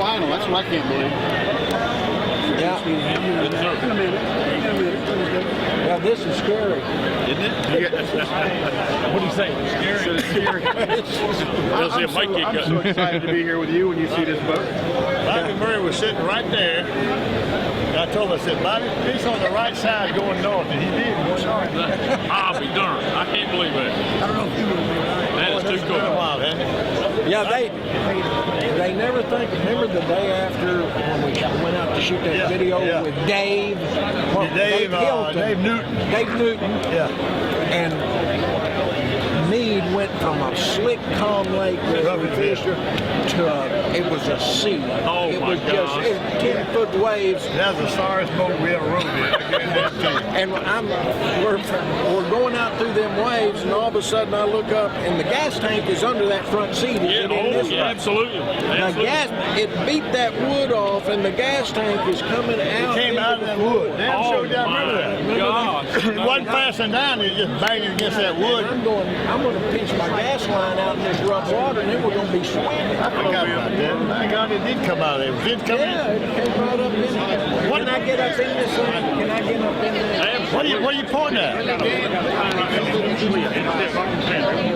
final. That's what I can't believe. Yeah. In a minute. Yeah, this is scary. Isn't it? What do you say? Scary. I'm so excited to be here with you when you see this boat. Bobby Murray was sitting right there. And I told him, I said, Bobby, he's on the right side going north, and he did. I'll be darned. I can't believe that. I don't know if he would be right. That is too cool. Been a while, hasn't it? Yeah, they never think. Remember the day after when we went out to shoot that video with Dave? Well, Dave Newton. Dave Newton. Yeah. And Mead went from a slick, calm lake where we fished to it was a sea. Oh, it my was just gosh. 10-foot waves. That's the sorriest boat we ever rode in. I guarantee that to you. And we're going out through them waves, and all of a sudden I look up, and the gas tank is under that front seat. Yeah, absolutely. The gas, it beat that wood off, and the gas tank is coming out. It came out of that wood. Damn sure, I remember that. Gosh. It wasn't passing down, it just banging against that wood. I'm going to pinch my gas line out in this rough water, and then we're going to be swimming. I forgot about that. My God, it did come out of there. Did it come in? Yeah, it came right up in here. Can I get up in this thing? Can I get up in there? What are you pointing at?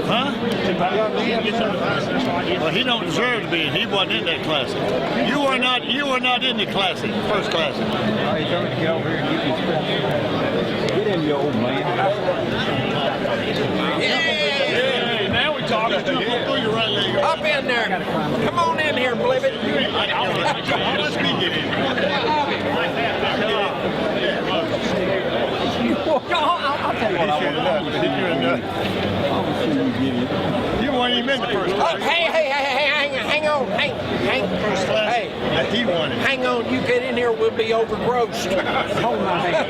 Huh? Well, he don't deserve to be. He wasn't in that classic. You were not in the classic, first classic. Get in, you old man. Hey, now we're talking. Up in there. Come on in here, Blivet. Let's be getting in. I'll tell you what I want. You weren't even in the first class. Hey, hang on. First class. Hey. He won it. Hang on, you get in here, we'll be overgrossed. Hold my hand.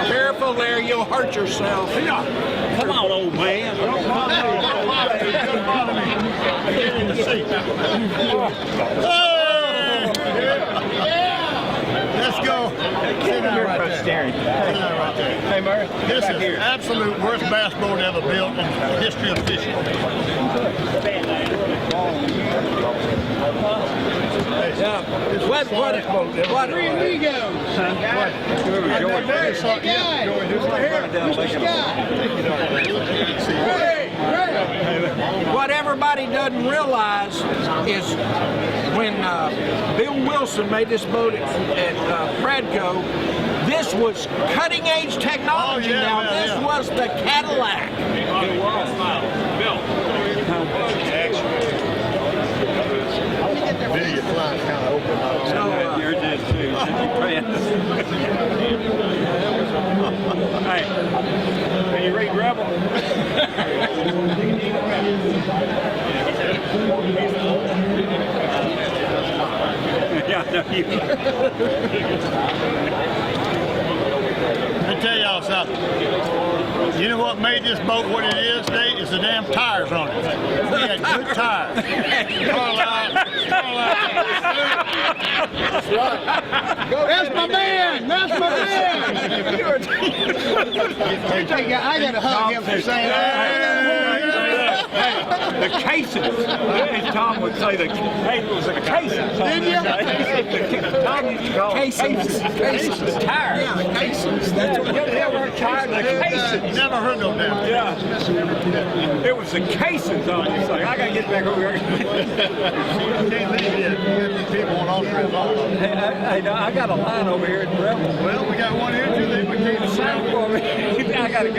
Careful there, you'll hurt yourself. Come on, old man. Let's go. Sit down right there. Sit down right there. Hey, Murray. This is the absolute worst bass boat ever built in the history of fishing. Yeah. What? Where we go? What everybody doesn't realize is when Bill Wilson made this boat at Pradco, this was cutting-edge technology. This was the Cadillac. Video fly's kind of open. Yours is too. Hey, can you read Rebel? Yeah, no, you. Let me tell y'all something. You know what made this boat what it is today? Is the damn tires on it. We had good tires. That's my man. That's my man. I got to hug him for saying that. The cases, as Tom would say, it was the cases. Did you? Tom used to call Cases. the tires. Yeah, the cases. That's what The cases. Never heard no damn. Yeah. It was the cases on it. It's like, I got to get back over here. Can't leave it. These people on all three lines. Hey, I got a line over here at Rebel. Well, we got one here too. They became a Sign for me. I got to go.